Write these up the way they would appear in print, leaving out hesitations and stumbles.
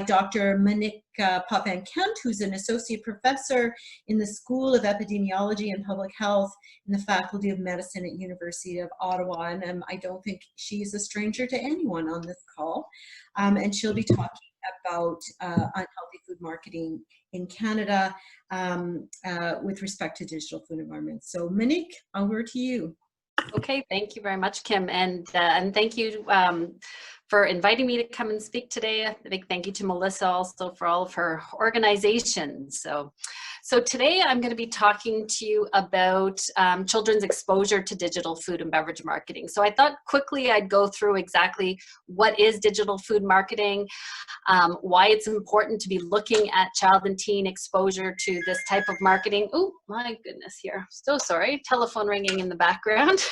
Dr. Monique Potvin Kent, who's an associate professor in the School of Epidemiology and Public Health in the Faculty of Medicine at University of Ottawa. And I don't think she's a stranger to anyone on this call. And she'll be talking about unhealthy food marketing in Canada with respect to digital food environments. So Monique, over to you. Okay, thank you very much, Kim, and thank you for inviting me to come and speak today. A big thank you to Melissa also for all of her organization. So today I'm going to be talking to you about children's exposure to digital food and beverage marketing. So I thought quickly I'd go through exactly what is digital food marketing, why it's important to be looking at child and teen exposure to this type of marketing. Oh my goodness, here, so sorry, telephone ringing in the background.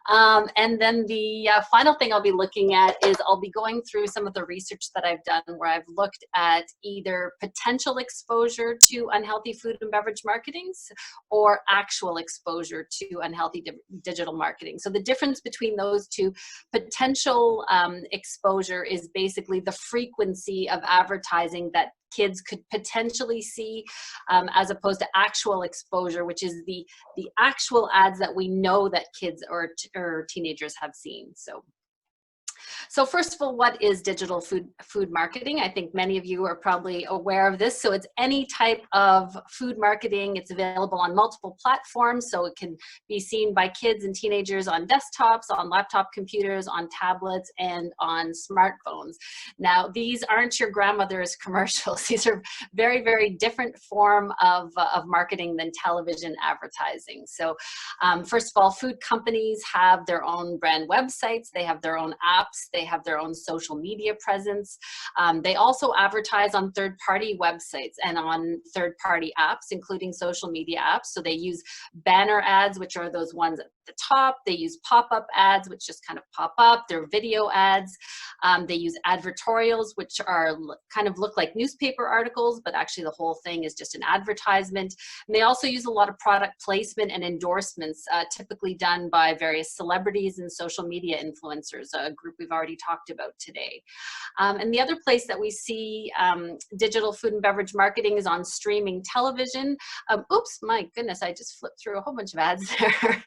And then the final thing I'll be looking at is I'll be going through some of the research that I've done where I've looked at either potential exposure to unhealthy food and beverage marketings or actual exposure to unhealthy digital marketing. So the difference between those two, potential exposure is basically the frequency of advertising that kids could potentially see, as opposed to actual exposure, which is the actual ads that we know that kids or teenagers have seen. So first of all, what is digital food marketing? I think many of you are probably aware of this. So it's any type of food marketing. It's available on multiple platforms. So it can be seen by kids and teenagers on desktops, on laptop computers, on tablets, and on smartphones. Now, these aren't your grandmother's commercials. These are very, very different form of marketing than television advertising. So first of all, food companies have their own brand websites. They have their own apps. They have their own social media presence. They also advertise on third-party websites and on third-party apps, including social media apps. So they use banner ads, which are those ones at the top. They use pop-up ads, which just kind of pop up. They're video ads. They use advertorials, which are kind of look like newspaper articles, but actually the whole thing is just an advertisement. And they also use a lot of product placement and endorsements, typically done by various celebrities and social media influencers, a group we've already talked about today. And the other place that we see digital food and beverage marketing is on streaming television. Oops, my goodness, I just flipped through a whole bunch of ads there.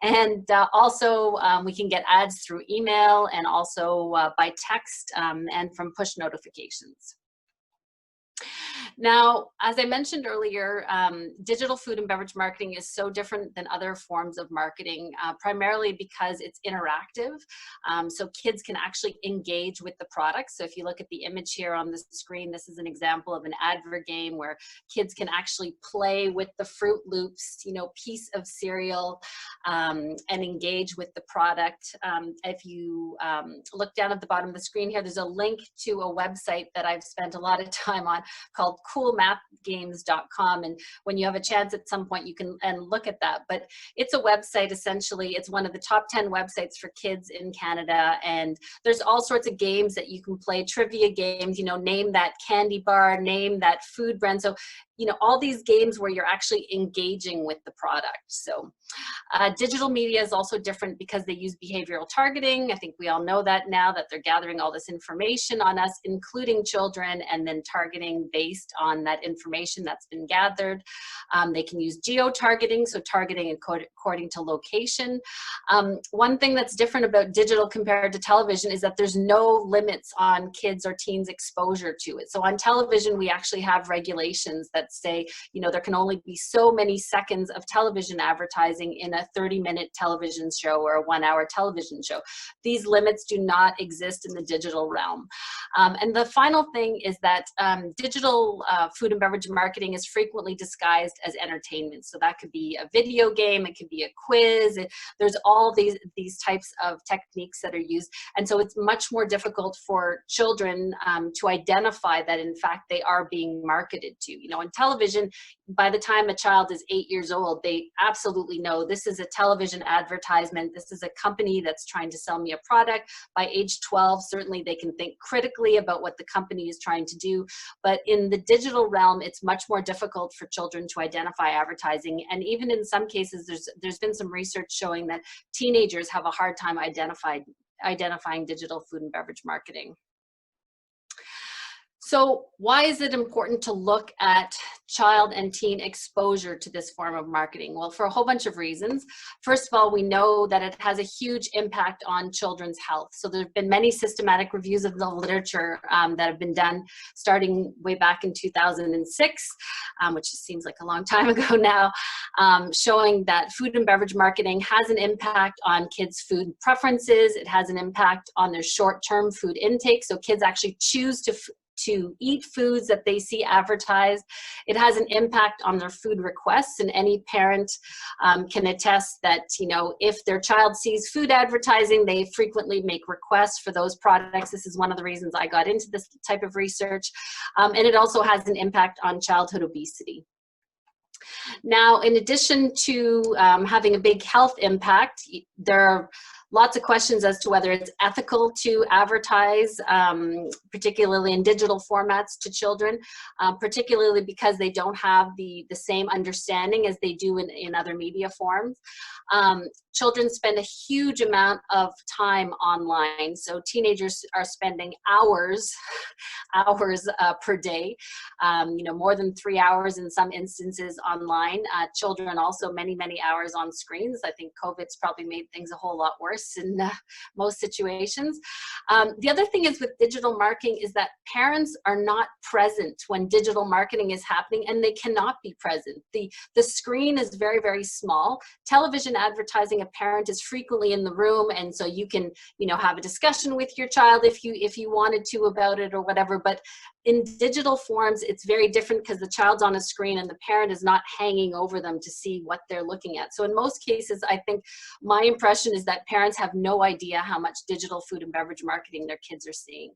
And also we can get ads through email and also by text and from push notifications. Now, as I mentioned earlier, digital food and beverage marketing is so different than other forms of marketing, primarily because it's interactive. So kids can actually engage with the product. So if you look at the image here on the screen, this is an example of an advert game where kids can actually play with the Fruit Loops, piece of cereal and engage with the product. If you look down at the bottom of the screen here, there's a link to a website that I've spent a lot of time on called coolmathgames.com, and when you have a chance at some point you can look at that. But it's a website, essentially. It's one of the top 10 websites for kids in Canada, and there's all sorts of games that you can play, trivia games, name that candy bar, name that food brand. So all these games where you're actually engaging with the product. So digital media is also different because they use behavioral targeting. I think we all know that now, that they're gathering all this information on us, including children, and then targeting based on that information that's been gathered. They can use geo-targeting, so targeting according to location. One thing that's different about digital compared to television is that there's no limits on kids or teens' exposure to it. So on television, we actually have regulations that say, there can only be so many seconds of television advertising in a 30-minute television show or a 1-hour television show. These limits do not exist in the digital realm. And the final thing is that digital food and beverage marketing is frequently disguised as entertainment. So that could be a video game, it could be a quiz. There's all these types of techniques that are used. And so it's much more difficult for children to identify that, in fact, they are being marketed to. In television, by the time a child is 8 years old, they absolutely know this is a television advertisement. This is a company that's trying to sell me a product. By age 12, certainly they can think critically about what the company is trying to do. But in the digital realm, it's much more difficult for children to identify advertising. And even in some cases, there's been some research showing that teenagers have a hard time identifying digital food and beverage marketing. So why is it important to look at child and teen exposure to this form of marketing? Well, for a whole bunch of reasons. First of all, we know that it has a huge impact on children's health. So there have been many systematic reviews of the literature that have been done starting way back in 2006, which seems like a long time ago now, showing that food and beverage marketing has an impact on kids' food preferences. It has an impact on their short-term food intake. So kids actually choose to eat foods that they see advertised. It has an impact on their food requests, and any parent can attest that, you know, if their child sees food advertising, they frequently make requests for those products. This is one of the reasons I got into this type of research. And it also has an impact on childhood obesity. Now, in addition to having a big health impact, there are lots of questions as to whether it's ethical to advertise, particularly in digital formats to children, particularly because they don't have the same understanding as they do in other media forms. Children spend a huge amount of time online. So teenagers are spending hours per day, you know, more than 3 hours in some instances online. Children also many hours on screens. I think COVID's probably made things a whole lot worse in most situations. The other thing is with digital marketing is that parents are not present when digital marketing is happening, and they cannot be present. The screen is very small. Television advertising, a parent is frequently in the room, and so you can, you know, have a discussion with your child if you wanted to about it or whatever. But in digital forms, it's very different because the child's on a screen and the parent is not hanging over them to see what they're looking at. So in most cases, I think my impression is that parents have no idea how much digital food and beverage marketing their kids are seeing.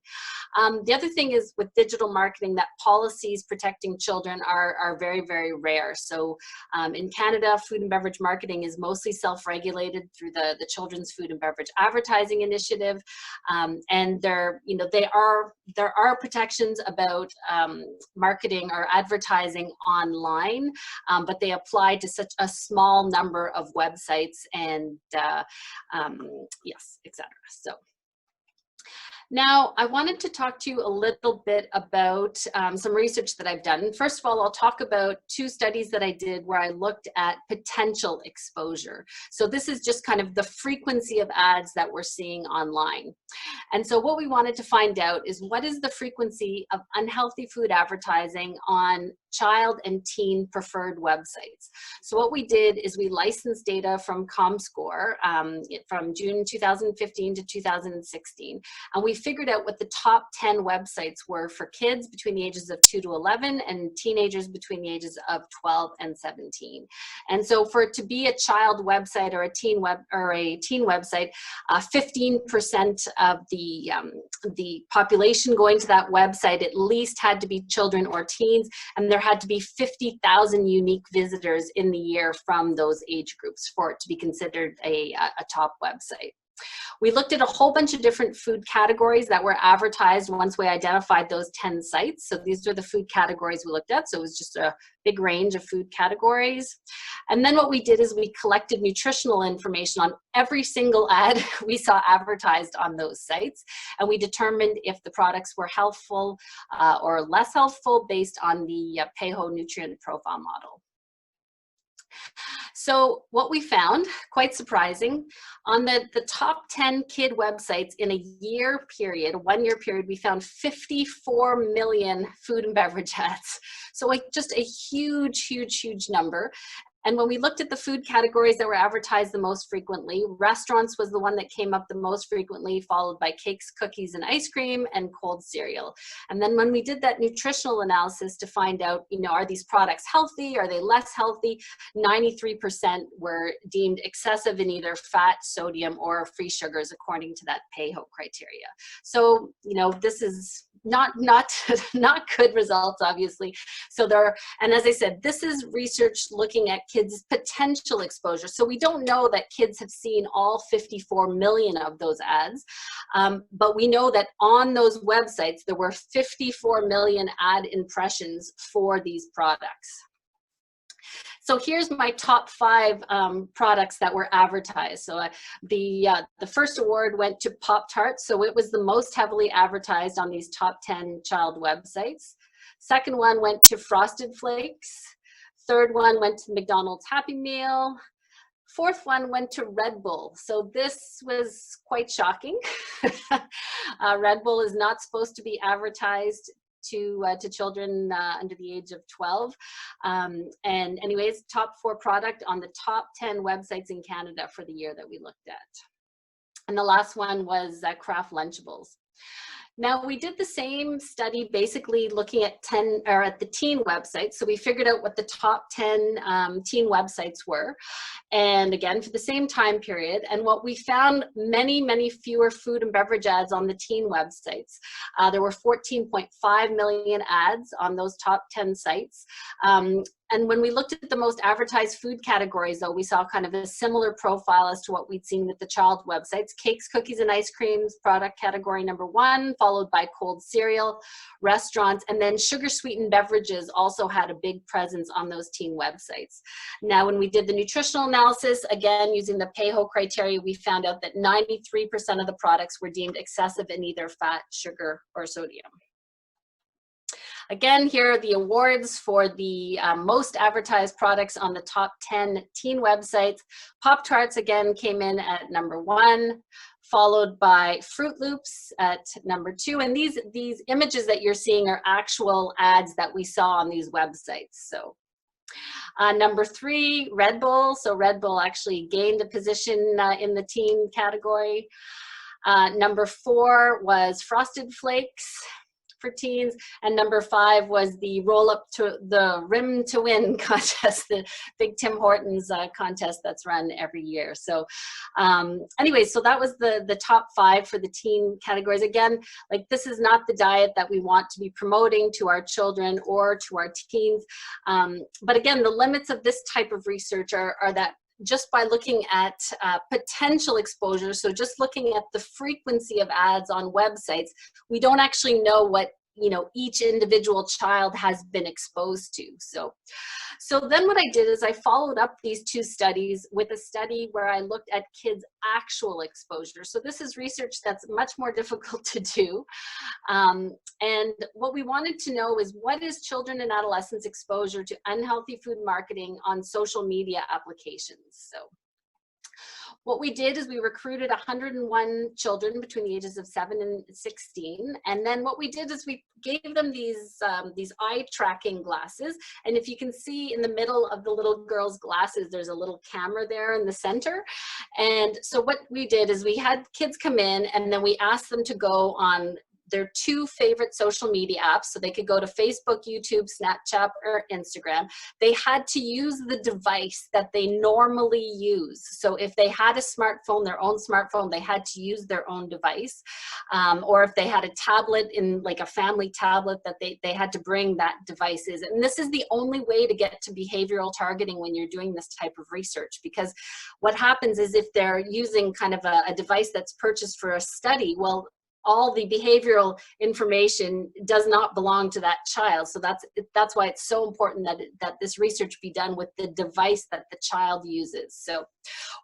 The other thing is with digital marketing that policies protecting children are very rare. So in Canada, food and beverage marketing is mostly self-regulated through the Children's Food and Beverage Advertising Initiative. And there are protections about marketing or advertising online, but they apply to such a small number of websites and yes, etc. So now I wanted to talk to you a little bit about some research that I've done. First of all, I'll talk about 2 studies that I did where I looked at potential exposure. So this is just kind of the frequency of ads that we're seeing online. And so what we wanted to find out is what is the frequency of unhealthy food advertising on child and teen preferred websites. So what we did is we licensed data from ComScore from June 2015 to 2016, and we figured out what the top 10 websites were for kids between the ages of 2 to 11 and teenagers between the ages of 12 and 17. And so for it to be a child website or a teen website, 15% of the population going to that website at least had to be children or teens, and there had to be 50,000 unique visitors in the year from those age groups for it to be considered a top website. We looked at a whole bunch of different food categories that were advertised once we identified those 10 sites. So these are the food categories we looked at. So it was just a big range of food categories. And then what we did is we collected nutritional information on every single ad we saw advertised on those sites. And we determined if the products were healthful or less healthful based on the PAHO nutrient profile model. So what we found, quite surprising, on the top 10 kid websites in a year period, a 1-year period, we found 54 million food and beverage ads. So like just a huge number. And when we looked at the food categories that were advertised the most frequently, restaurants was the one that came up the most frequently, followed by cakes, cookies, and ice cream, and cold cereal. And then when we did that nutritional analysis to find out, you know, are these products healthy? Are they less healthy? 93% were deemed excessive in either fat, sodium, or free sugars, according to that PAHO criteria. So, you know, this is not good results, obviously. So and as I said, this is research looking at kids' potential exposure. So we don't know that kids have seen all 54 million of those ads, but we know that on those websites, there were 54 million ad impressions for these products. So here's my top 5 products that were advertised. So the first award went to Pop-Tarts. So it was the most heavily advertised on these top 10 child websites. Second one went to Frosted Flakes. Third one went to McDonald's Happy Meal. Fourth one went to Red Bull. So this was quite shocking. Red Bull is not supposed to be advertised to children under the age of 12. And anyways, top 4 product on the top 10 websites in Canada for the year that we looked at. And the last one was Kraft Lunchables. Now we did the same study basically looking at the teen websites. So we figured out what the top 10 teen websites were. And again, for the same time period. And what we found, many fewer food and beverage ads on the teen websites. There were 14.5 million ads on those top 10 sites. And when we looked at the most advertised food categories, though, we saw kind of a similar profile as to what we'd seen with the child websites. Cakes, cookies, and ice creams, product category number 1, followed by cold cereal, restaurants, and then sugar-sweetened beverages also had a big presence on those teen websites. Now, when we did the nutritional analysis, again, using the PAHO criteria, we found out that 93% of the products were deemed excessive in either fat, sugar, or sodium. Again, here are the awards for the most advertised products on the top 10 teen websites. Pop-Tarts, again, came in at number 1, followed by Fruit Loops at number 2. And these images that you're seeing are actual ads that we saw on these websites. So number 3, Red Bull. So Red Bull actually gained a position in the teen category. Number 4 was Frosted Flakes for teens, and number 5 was the roll up to the rim to win contest, the big Tim Hortons contest that's run every year. So anyway, so that was the top 5 for the teen categories. Again, like, this is not the diet that we want to be promoting to our children or to our teens. But again, the limits of this type of research are that just by looking at potential exposure, so just looking at the frequency of ads on websites, we don't actually know what, you know, each individual child has been exposed to. So then what I did is I followed up these 2 studies with a study where I looked at kids' actual exposure. So this is research that's much more difficult to do. And what we wanted to know is, what is children and adolescents' exposure to unhealthy food marketing on social media applications? So what we did is we recruited 101 children between the ages of 7 and 16. And then what we did is we gave them these eye tracking glasses. And if you can see in the middle of the little girl's glasses, there's a little camera there in the center. And so what we did is we had kids come in, and then we asked them to go on their 2 favorite social media apps. So they could go to Facebook, YouTube, Snapchat, or Instagram. They had to use the device that they normally use. So if they had a smartphone, their own smartphone, they had to use their own device. Or if they had a tablet, in like a family tablet, that they had to bring that devices. And this is the only way to get to behavioral targeting when you're doing this type of research, because what happens is, if they're using kind of a device that's purchased for a study, well, all the behavioral information does not belong to that child. So that's why it's so important that this research be done with the device that the child uses. So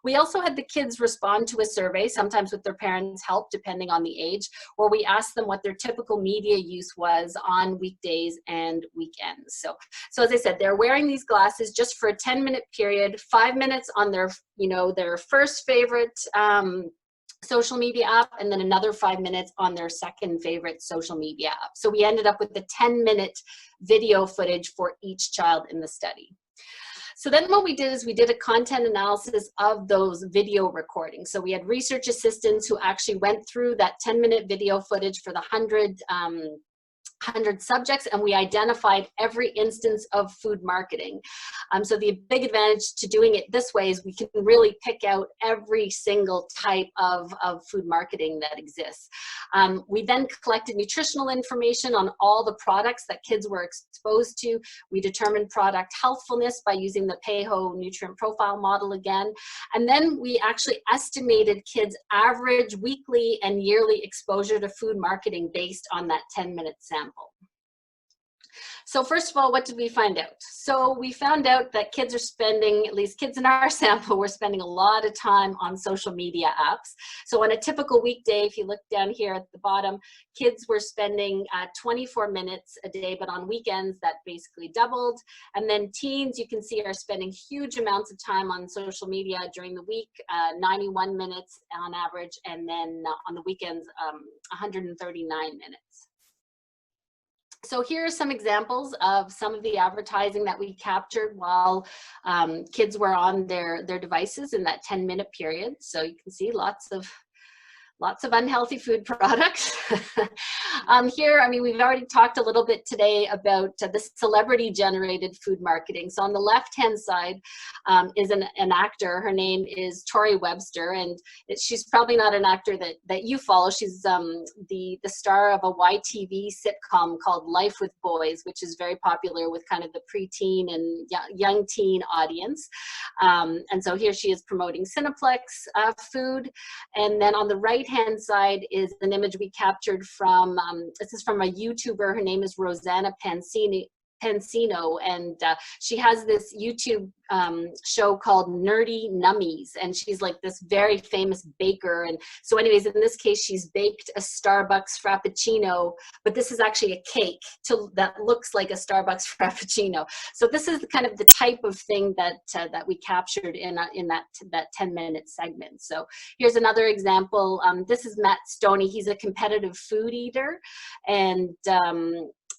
we also had the kids respond to a survey, sometimes with their parents' help, depending on the age, where we asked them what their typical media use was on weekdays and weekends. So as I said, they're wearing these glasses just for a 10-minute period, 5 minutes on their first favorite social media app, and then another 5 minutes on their second favorite social media app. So we ended up with the 10-minute video footage for each child in the study. So then what we did is we did a content analysis of those video recordings. So we had research assistants who actually went through that 10-minute video footage for the 100 subjects, and we identified every instance of food marketing. So the big advantage to doing it this way is we can really pick out every single type of food marketing that exists. We then collected nutritional information on all the products that kids were exposed to. We determined product healthfulness by using the PAHO nutrient profile model again. And then we actually estimated kids' average weekly and yearly exposure to food marketing based on that 10-minute sample. So first of all, what did we find out? So we found out that kids are spending, at least kids in our sample, were spending a lot of time on social media apps. So on a typical weekday, if you look down here at the bottom, kids were spending 24 minutes a day, but on weekends that basically doubled. And then teens, you can see, are spending huge amounts of time on social media during the week, 91 minutes on average, and then on the weekends, 139 minutes. So here are some examples of some of the advertising that we captured while kids were on their devices in that 10-minute period. So you can see lots of unhealthy food products. Here, I mean, we've already talked a little bit today about the celebrity-generated food marketing. So on the left-hand side is an actor. Her name is Tori Webster, and she's probably not an actor that you follow. She's the star of a YTV sitcom called Life with Boys, which is very popular with kind of the preteen and young teen audience. And so here she is promoting Cineplex food. And then on the right-hand side is an image we captured from, this is from a YouTuber. Her name is Rosanna Pansino, and she has this YouTube show called Nerdy Nummies, and she's like this very famous baker. And so anyways, in this case, she's baked a Starbucks Frappuccino, but this is actually a cake that looks like a Starbucks Frappuccino. So this is kind of the type of thing that we captured in that 10-minute segment. So here's another example. This is Matt Stoney. He's a competitive food eater, and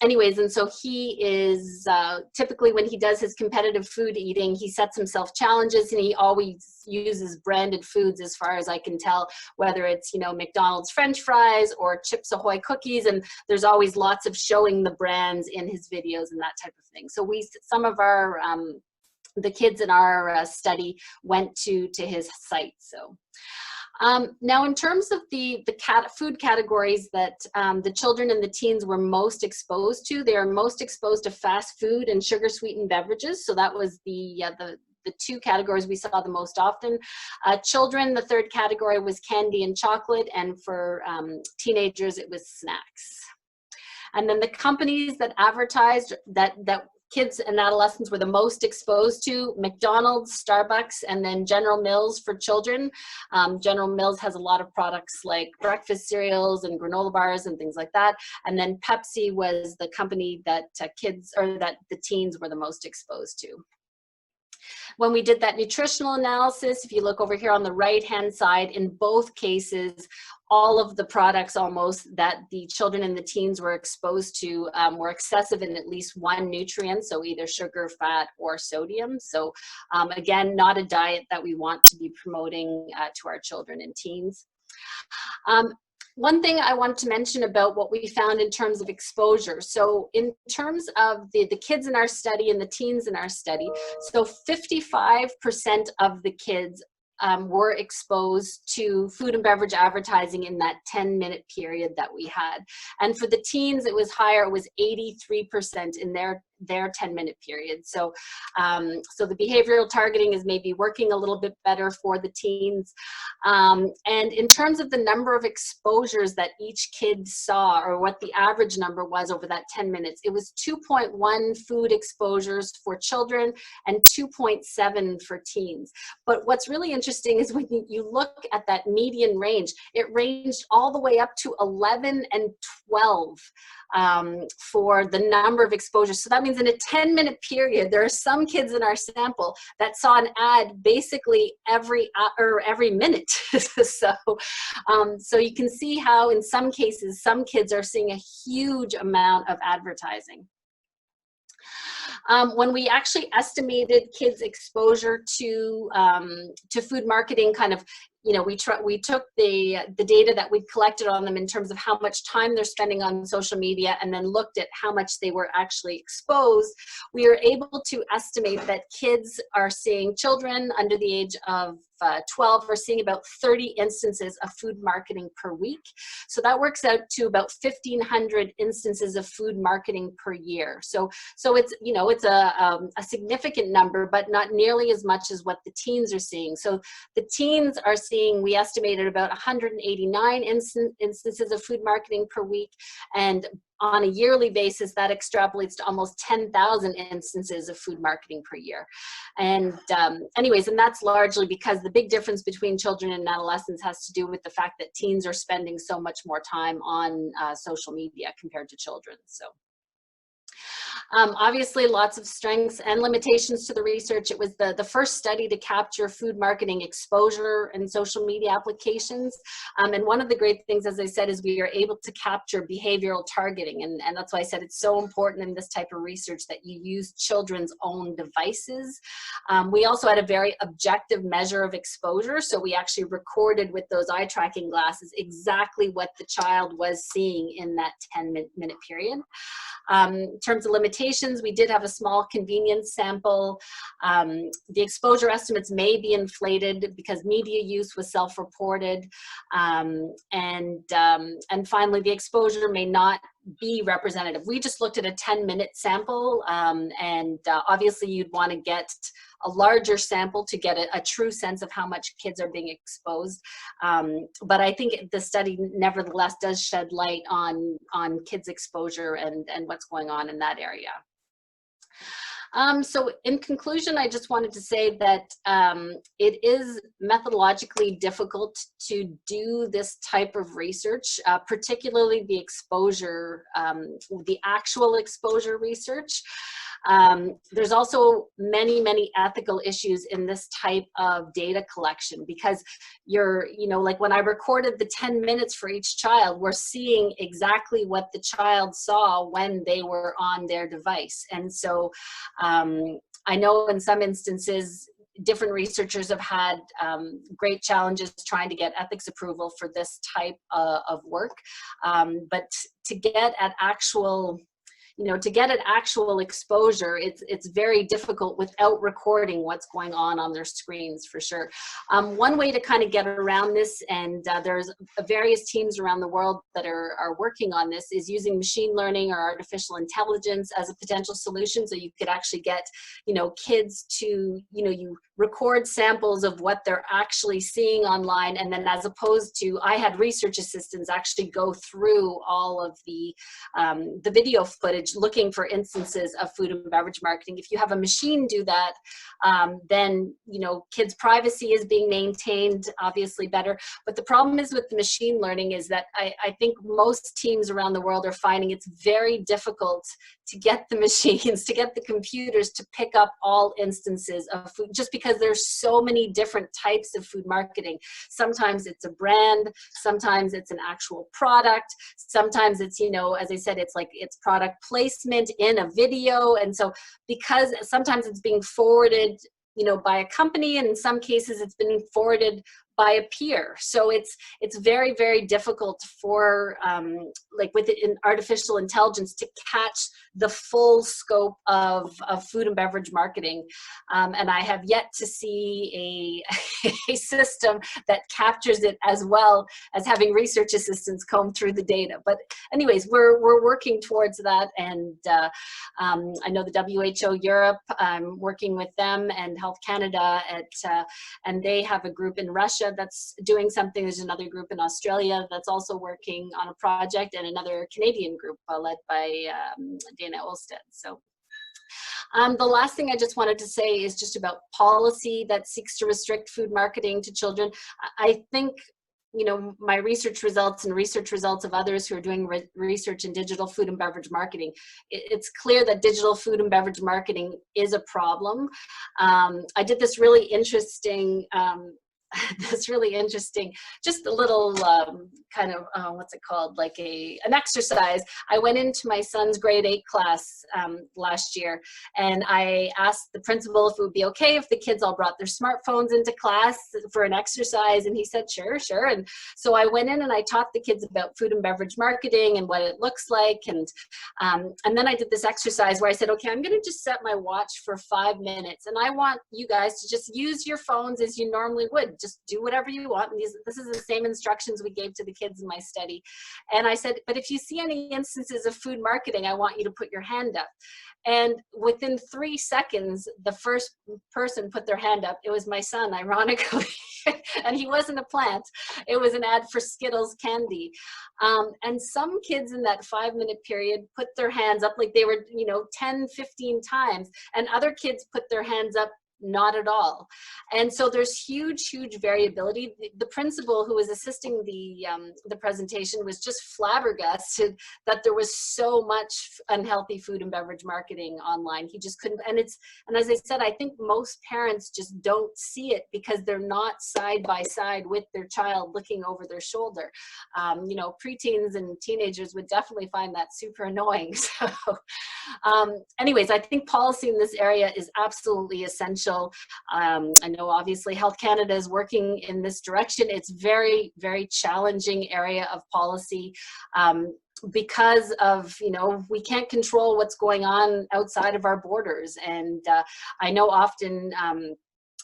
anyways, and so he is typically, when he does his competitive food eating, he sets himself challenges, and he always uses branded foods, as far as I can tell, whether it's, you know, McDonald's French fries or Chips Ahoy cookies, and there's always lots of showing the brands in his videos and that type of thing. So some of our the kids in our study went to his site. So. Now, in terms of the food categories that the children and the teens were most exposed to, they are most exposed to fast food and sugar-sweetened beverages. So that was the two categories we saw the most often. Children, the third category was candy and chocolate, and for teenagers, it was snacks. And then the companies that advertised that kids and adolescents were the most exposed to: McDonald's, Starbucks, and then General Mills for children. General Mills has a lot of products like breakfast cereals and granola bars and things like that. And then Pepsi was the company that that the teens were the most exposed to. When we did that nutritional analysis, if you look over here on the right-hand side, in both cases, all of the products almost that the children and the teens were exposed to were excessive in at least one nutrient, so either sugar, fat, or sodium. So again, not a diet that we want to be promoting to our children and teens. One thing I want to mention about what we found in terms of exposure. So in terms of the kids in our study and the teens in our study, so 55% of the kids were exposed to food and beverage advertising in that 10-minute period that we had. And for the teens, it was higher. It was 83% in their 10-minute period. So, so the behavioral targeting is maybe working a little bit better for the teens. And in terms of the number of exposures that each kid saw, or what the average number was over that 10 minutes, it was 2.1 food exposures for children and 2.7 for teens. But what's really interesting is when you look at that median range, it ranged all the way up to 11 and 12 for the number of exposures. So that means in a 10-minute period, there are some kids in our sample that saw an ad basically every minute. So you can see how in some cases, some kids are seeing a huge amount of advertising. When we actually estimated kids' exposure to food marketing, kind of, you know, we took the data that we collected on them in terms of how much time they're spending on social media, and then looked at how much they were actually exposed. We were able to estimate that children under the age of 12 are seeing about 30 instances of food marketing per week. So that works out to about 1,500 instances of food marketing per year. So it's, you know, it's a significant number, but not nearly as much as what the teens are seeing. So the teens are seeing, we estimated, about 189 instances of food marketing per week, and on a yearly basis, that extrapolates to almost 10,000 instances of food marketing per year. And anyways, and that's largely because the big difference between children and adolescents has to do with the fact that teens are spending so much more time on social media compared to children. So. Obviously, lots of strengths and limitations to the research. It was the first study to capture food marketing exposure in social media applications. And one of the great things, as I said, is we are able to capture behavioral targeting. And that's why I said it's so important in this type of research that you use children's own devices. We also had a very objective measure of exposure. So we actually recorded with those eye tracking glasses exactly what the child was seeing in that 10-minute period. In terms of limitations, we did have a small convenience sample. The exposure estimates may be inflated because media use was self-reported. And finally, the exposure may not be representative. We just looked at a 10-minute sample, and obviously you'd want to get a larger sample to get a true sense of how much kids are being exposed. But I think the study nevertheless does shed light on kids' exposure and what's going on in that area. So in conclusion, I just wanted to say that it is methodologically difficult to do this type of research, particularly the exposure, the actual exposure research. There's also many ethical issues in this type of data collection because like when I recorded the 10 minutes for each child, we're seeing exactly what the child saw when they were on their device. And so I know in some instances, different researchers have had great challenges trying to get ethics approval for this type of work. But to get at actual exposure, it's very difficult without recording what's going on their screens, for sure. One way to kind of get around this, and there's various teams around the world that are working on this, is using machine learning or artificial intelligence as a potential solution. So you could actually get, kids to, you record samples of what they're actually seeing online, and then as opposed to, I had research assistants actually go through all of the video footage looking for instances of food and beverage marketing. If you have a machine do that, then kids' privacy is being maintained obviously better. But the problem is with the machine learning is that I think most teams around the world are finding it's very difficult to get the machines, to get the computers to pick up all instances of food, just because there's so many different types of food marketing. Sometimes it's a brand, sometimes it's an actual product, sometimes it's, as I said, it's product placement in a video. And so because sometimes it's being forwarded, by a company, and in some cases it's been forwarded by a peer. So it's very difficult for with artificial intelligence to catch the full scope of food and beverage marketing. And I have yet to see a system that captures it as well as having research assistants comb through the data. But anyways, we're working towards that. And I know the WHO Europe, I'm working with them, and Health Canada and they have a group in Russia that's doing something. There's another group in Australia that's also working on a project, and another Canadian group led by Dana Olsted. So the last thing I just wanted to say is just about policy that seeks to restrict food marketing to children. I think my research results and research results of others who are doing research in digital food and beverage marketing, it's clear that digital food and beverage marketing is a problem. I did this really interesting just a little kind of, what's it called, like an exercise. I went into my son's grade 8 class last year, and I asked the principal if it would be okay if the kids all brought their smartphones into class for an exercise, and he said, sure. And so I went in and I taught the kids about food and beverage marketing and what it looks like, and then I did this exercise where I said, okay, I'm going to just set my watch for 5 minutes, and I want you guys to just use your phones as you normally would. just do whatever you want. And this is the same instructions we gave to the kids in my study. And I said, but if you see any instances of food marketing, I want you to put your hand up. And within 3 seconds, the first person put their hand up. It was my son, ironically. And he wasn't a plant. It was an ad for Skittles candy. And some kids in that 5-minute period put their hands up like they were, 10, 15 times. And other kids put their hands up not at all. And so there's huge variability. The principal who was assisting the presentation was just flabbergasted that there was so much unhealthy food and beverage marketing online. He just couldn't, and as I said, I think most parents just don't see it because they're not side by side with their child looking over their shoulder. Preteens and teenagers would definitely find that super annoying. So anyways, I think policy in this area is absolutely essential. I know obviously Health Canada is working in this direction. It's very, very challenging area of policy because of, we can't control what's going on outside of our borders. And I know often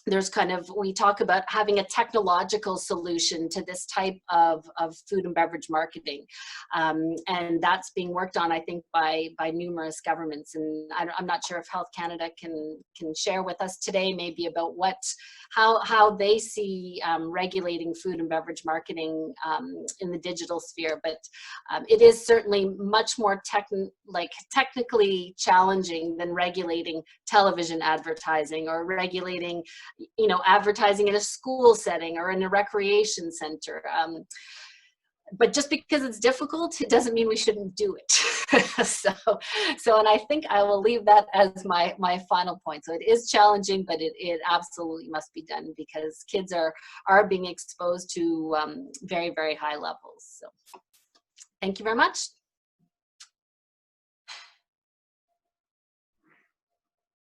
there's we talk about having a technological solution to this type of food and beverage marketing. And that's being worked on, I think, by numerous governments. And I'm not sure if Health Canada can share with us today maybe about how they see regulating food and beverage marketing in the digital sphere. But it is certainly much more technically challenging than regulating television advertising or regulating advertising in a school setting or in a recreation center. But just because it's difficult, it doesn't mean we shouldn't do it. So, and I think I will leave that as my final point. So it is challenging, but it absolutely must be done because kids are being exposed to very, very high levels. So thank you very much.